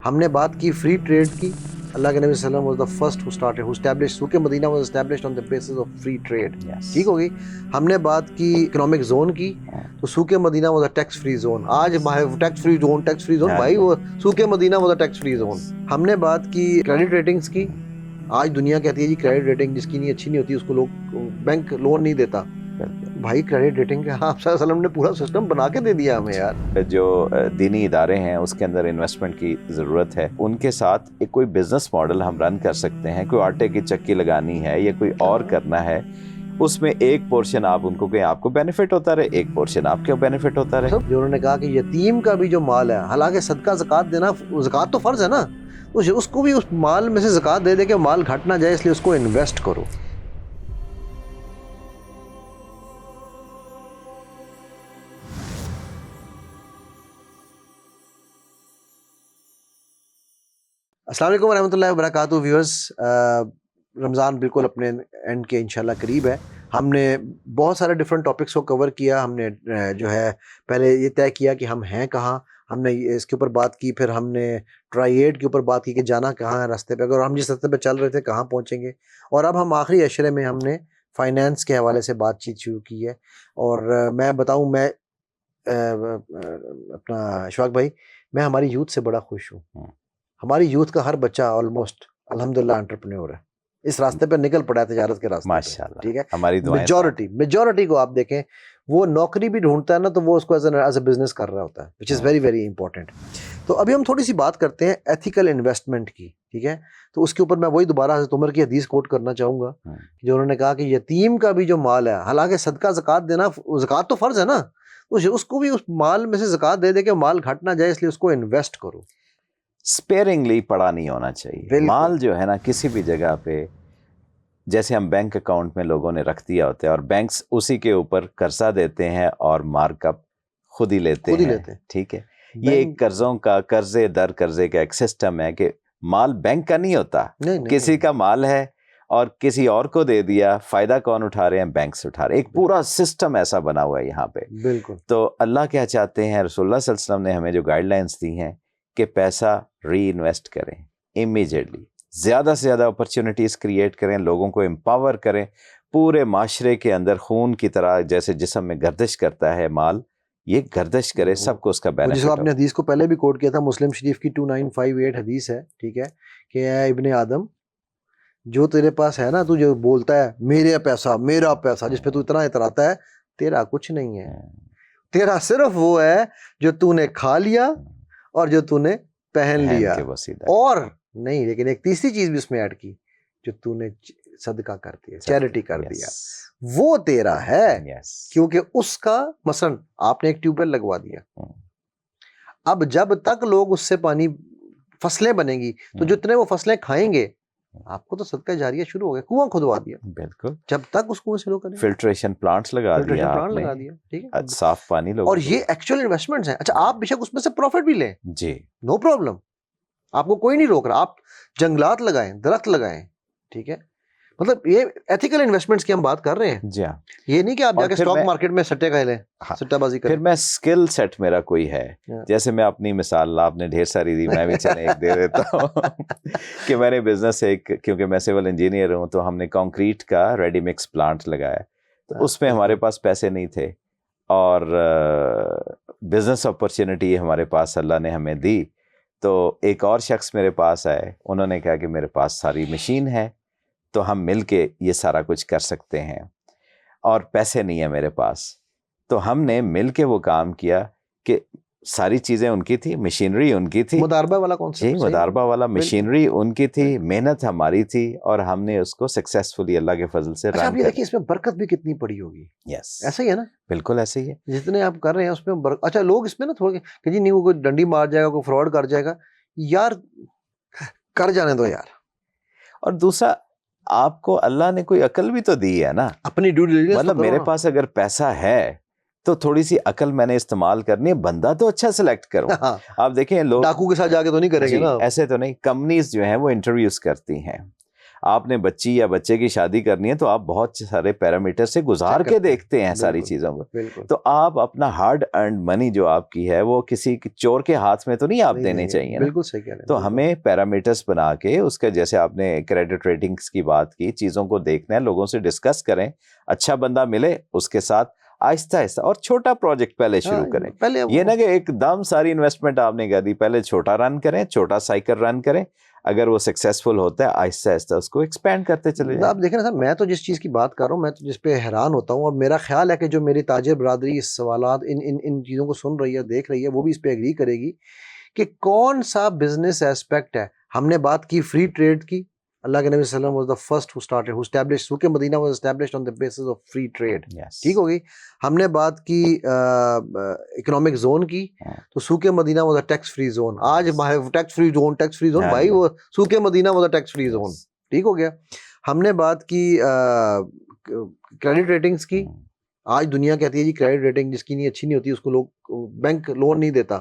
ہم نے بات کی فری ٹریڈ کی. اللہ کے نبی صلی اللہ علیہ وسلم was the first who started, who established, سوق Medina was established on the basis of free trade. ٹھیک ہوگی. ہم نے بات کی اکنامک زون کی, تو سوق مدینہ was a tax free zone. آج ٹیکس فری زون بھائی, وہ سوق مدینہ was a tax free zone. ہم نے بات کی کریڈٹ ریٹنگز کی. آج دنیا کہتی ہے جی کریڈٹ ریٹنگ جس کی نہیں اچھی نہیں ہوتی اس کو لوگ بینک لون نہیں دیتا. بھائی کریڈٹ ریٹنگ کا آپ صلی اللہ علیہ وسلم نے پورا سسٹم بنا کے دے دیا ہمیں یار. جو دینی ادارے ہیں اس کے اندر انویسٹمنٹ کی ضرورت ہے, ان کے ساتھ ایک کوئی بزنس ماڈل ہم رن کر سکتے ہیں. کوئی آٹے کی چکی لگانی ہے یا کوئی اور کرنا ہے, اس میں ایک پورشن آپ ان کو کہیں آپ کو بینیفٹ ہوتا رہے, ایک پورشن آپ کو بینیفٹ ہوتا رہے. جو انہوں نے کہا کہ یتیم کا بھی جو مال ہے, حالانکہ صدقہ زکوٰۃ دینا, زکوٰۃ تو فرض ہے نا, اس کو بھی اس مال میں سے زکوٰۃ دے دے کہ مال گھٹ نہ جائے, اس لیے اس کو انویسٹ کرو. السلام علیکم ورحمۃ اللہ وبرکاتہ. ویورز, رمضان بالکل اپنے اینڈ کے انشاءاللہ قریب ہے. ہم نے بہت سارے ڈفرینٹ ٹاپکس کو کور کیا. ہم نے جو ہے پہلے یہ طے کیا کہ ہم ہیں کہاں, ہم نے اس کے اوپر بات کی. پھر ہم نے ٹرائی-ایڈ کے اوپر بات کی کہ جانا کہاں ہے راستے پہ, اگر ہم جس راستے پہ چل رہے تھے کہاں پہنچیں گے. اور اب ہم آخری اشرے میں ہم نے فائنینس کے حوالے سے بات چیت شروع کی ہے. اور میں بتاؤں, میں اپنا اشفاق بھائی, میں ہماری یوتھ سے بڑا خوش ہوں. ہماری یوتھ کا ہر بچہ آلموسٹ الحمدللہ انٹرپرینور ہے, اس راستے پہ نکل پڑا ہے, تجارت کے راستے ماشاءاللہ. ٹھیک ہے, ہماری دعائیں میجورٹی کو آپ دیکھیں, وہ نوکری بھی ڈھونڈتا ہے نا, تو وہ اس کو ایز اے بزنس کر رہا ہوتا ہے, وچ از ویری ویری امپورٹنٹ. تو ابھی ہم تھوڑی سی بات کرتے ہیں ایتھیکل انویسٹمنٹ کی. ٹھیک ہے, تو اس کے اوپر میں وہی دوبارہ حضرت عمر کی حدیث کوٹ کرنا چاہوں گا, جو انہوں نے کہا کہ یتیم کا بھی جو مال ہے, حالانکہ صدقہ زکوٰۃ دینا, زکوٰۃ تو فرض ہے نا, اس کو بھی اس مال میں سے زکوٰۃ دے دے کہ مال گھٹ نہ جائے, اس لیے اس کو انویسٹ کرو. اسپیئرنگلی پڑا نہیں ہونا چاہیے. مال جو ہے نا کسی بھی جگہ پہ, جیسے ہم بینک اکاؤنٹ میں لوگوں نے رکھ دیا ہوتا ہے اور بینکس اسی کے اوپر قرضہ دیتے ہیں اور مارک اپ خود ہی لیتے ہیں. ٹھیک ہے, یہ ایک قرضوں کا, قرضے در قرضے کا ایک سسٹم ہے کہ مال بینک کا نہیں ہوتا, کسی کا مال ہے اور کسی اور کو دے دیا, فائدہ کون اٹھا رہے ہیں؟ بینکس اٹھا رہے ہیں. ایک پورا سسٹم ایسا بنا ہوا ہے یہاں پہ. بالکل. تو اللہ کیا چاہتے ہیں, رسول اللہ صلی اللہ علیہ وسلم نے ہمیں جو گائیڈ لائنس دی ہیں کہ پیسہ ری انویسٹ کریں امیجیٹلی, زیادہ سے زیادہ اپرچونٹیز کریٹ کریں, لوگوں کو امپاور کریں. پورے معاشرے کے اندر خون کی طرح جیسے جسم میں گردش کرتا ہے مال, یہ گردش کرے, سب کو اس کا بینیفٹ. جس آپ نے حدیث کو پہلے بھی کوٹ کیا تھا, مسلم شریف کی 2958 حدیث ہے. ٹھیک ہے, کہ اے ابن آدم, جو تیرے پاس ہے نا, تو جو بولتا ہے میرا پیسہ جس پہ تو اتنا اتراتا ہے, تیرا کچھ نہیں ہے. تیرا صرف وہ ہے جو تو نے کھا لیا اور جو تو نے پہن لیا, اور نہیں. لیکن ایک تیسری چیز بھی اس میں ایڈ کی, جو تو نے صدقہ کر دیا, چیریٹی کر دیا, وہ تیرا ہے. کیونکہ اس کا مثلا آپ نے ایک ٹیوب ویل لگوا دیا, اب جب تک لوگ اس سے پانی, فصلیں بنیں گی, تو جتنے وہ فصلیں کھائیں گے, آپ کو تو صدقہ جاریہ شروع ہو گیا. کنواں کھدوا دیا, بالکل, جب تک اس کنویں سے لوگ کریں, فلٹریشن پلانٹس لگا دیا, ٹھیک ہے, صاف پانی لوگ. اور یہ ایکچوئل انویسٹمنٹس ہیں. اچھا, آپ بے شک اس میں سے پروفٹ بھی لیں, جی, نو پرابلم, آپ کو کوئی نہیں روک رہا. آپ جنگلات لگائیں, درخت لگائیں. ٹھیک ہے, مطلب یہ ایتھیکل انویسٹمنٹس کی ہم بات کر رہے ہیں. جی ہاں, یہ نہیں کہ آپ جا کے اسٹاک مارکیٹ میں سٹے کھا لیں, سٹہ بازی کریں. پھر میں اسکل سیٹ میرا کوئی ہے, جیسے میں اپنی مثال آپ نے ڈھیر ساری دی, میں بھی چلیں ایک دے دیتا ہوں کہ میں نے بزنس ایک, کیونکہ میں سول انجینئر ہوں, تو ہم نے کانکریٹ کا ریڈی مکس پلانٹ لگایا. تو اس میں ہمارے پاس پیسے نہیں تھے, اور بزنس اپرچونٹی ہمارے پاس اللہ نے ہمیں دی. تو ایک اور شخص میرے پاس آئے, انہوں نے کہا کہ میرے پاس ساری مشین ہے, تو ہم مل کے یہ سارا کچھ کر سکتے ہیں, اور پیسے نہیں ہیں میرے پاس. تو ہم نے مل کے وہ کام کیا کہ ساری چیزیں ان کی تھی, مشینری ان کی تھی. مداربہ والا کون سا؟ جی, مداربہ والا, مشینری ان کی تھی, محنت ہماری تھی, اور ہم نے اس کو سکسیسفلی اللہ کے فضل سے رن کیا. دیکھیں اس میں برکت بھی کتنی پڑی ہوگی. یس, ایسا ہی ہے نا, بالکل ایسے ہی ہے. جتنے آپ کر رہے ہیں اس میں اچھا, لوگ اس میں نا تھوڑے کہ جی نہیں وہ کوئی ڈنڈی مار جائے گا, کوئی فراڈ کر جائے گا, یار کر جانے دو یار. اور دوسرا, آپ کو اللہ نے کوئی عقل بھی تو دی ہے نا, اپنی ڈیو ڈیلیجنس. مطلب میرے پاس اگر پیسہ ہے تو تھوڑی سی عقل میں نے استعمال کرنی ہے, بندہ تو اچھا سلیکٹ کروں. آپ دیکھیں لوگ ڈاکو کے ساتھ جا کے تو نہیں کریں گے نا, ایسے تو نہیں. کمپنیز جو ہیں وہ انٹرویوز کرتی ہیں, آپ نے بچی یا بچے کی شادی کرنی ہے تو آپ بہت سارے پیرامیٹر سے گزار کے دیکھتے ہیں ساری چیزوں کو. تو آپ اپنا ہارڈ ارنڈ منی جو آپ کی ہے وہ کسی چور کے ہاتھ میں تو نہیں آپ دینے چاہیے نا. بالکل صحیح کہہ رہے ہیں. تو ہمیں پیرامیٹرز بنا کے اس کا, جیسے آپ نے کریڈٹ ریٹنگز کی بات کی, چیزوں کو دیکھنا ہے, لوگوں سے ڈسکس کریں, اچھا بندہ ملے اس کے ساتھ آہستہ آہستہ, اور چھوٹا پروجیکٹ پہلے شروع کریں. یہ نہ کہ ایک دم ساری انویسٹمنٹ آپ نے کر دی, پہلے چھوٹا رن کریں, چھوٹا سائیکل رن کریں, اگر وہ سکسیسفل ہوتا ہے آہستہ آہستہ اس کو ایکسپینڈ کرتے چلے جائیں. آپ دیکھیں نا سر, میں تو جس چیز کی بات کر رہا ہوں, میں تو جس پہ حیران ہوتا ہوں, اور میرا خیال ہے کہ جو میری تاجر برادری اس سوالات ان چیزوں کو سن رہی ہے, دیکھ رہی ہے, وہ بھی اس پہ ایگری کرے گی کہ کون سا بزنس ایسپیکٹ ہے. ہم نے بات کی فری ٹریڈ کی, اللہ کے نبی صلی اللہ علیہ وسلم was the first who started, who established, سوق Medina was established on the basis of free trade. ٹھیک ہوگی. ہم نے بات کی اکنامک زون کی, تو سوق مدینہ was a tax free zone. آج ٹیکس فری زون بھائی, وہ سوق مدینہ was a tax free zone. ٹھیک ہو گیا. ہم نے بات کی کریڈٹ ریٹنگز کی. آج دنیا کہتی ہے جی کریڈٹ ریٹنگ جس کی نہیں اچھی نہیں ہوتی اس کو لوگ بینک لون نہیں دیتا.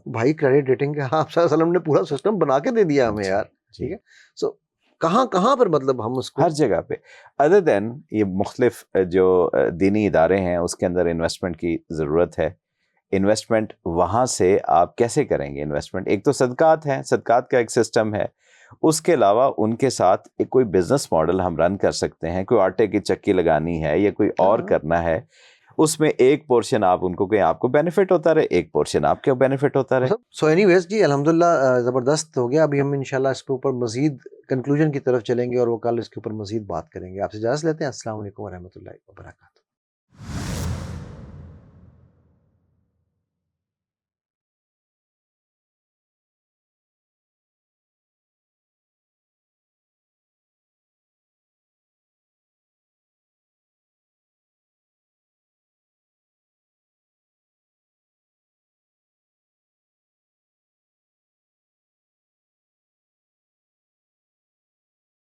بھائی کریڈٹ ریٹنگ کا آپ صلی اللہ علیہ وسلم نے پورا سسٹم بنا کے دے دیا ہمیں یار. ٹھیک ہے. سو کہاں پر مطلب ہم اس کو, ہر جگہ پہ, ادر دین یہ مختلف جو دینی ادارے ہیں اس کے اندر انویسٹمنٹ کی ضرورت ہے. انویسٹمنٹ وہاں سے آپ کیسے کریں گے انویسٹمنٹ؟ ایک تو صدقات ہیں, صدقات کا ایک سسٹم ہے. اس کے علاوہ ان کے ساتھ ایک کوئی بزنس ماڈل ہم رن کر سکتے ہیں, کوئی آٹے کی چکی لگانی ہے یا کوئی اور کرنا ہے, اس میں ایک پورشن آپ ان کو کہ آپ کو بینیفٹ ہوتا رہے, ایک پورشن آپ کو بینیفٹ ہوتا رہے. سو اینی ویز جی الحمدللہ زبردست ہو گیا. ابھی ہم انشاءاللہ اس کے اوپر مزید کنکلوژن کی طرف چلیں گے اور وہ کل اس کے اوپر مزید بات کریں گے. آپ سے اجازت لیتے ہیں. السلام علیکم ورحمۃ اللہ وبرکاتہ.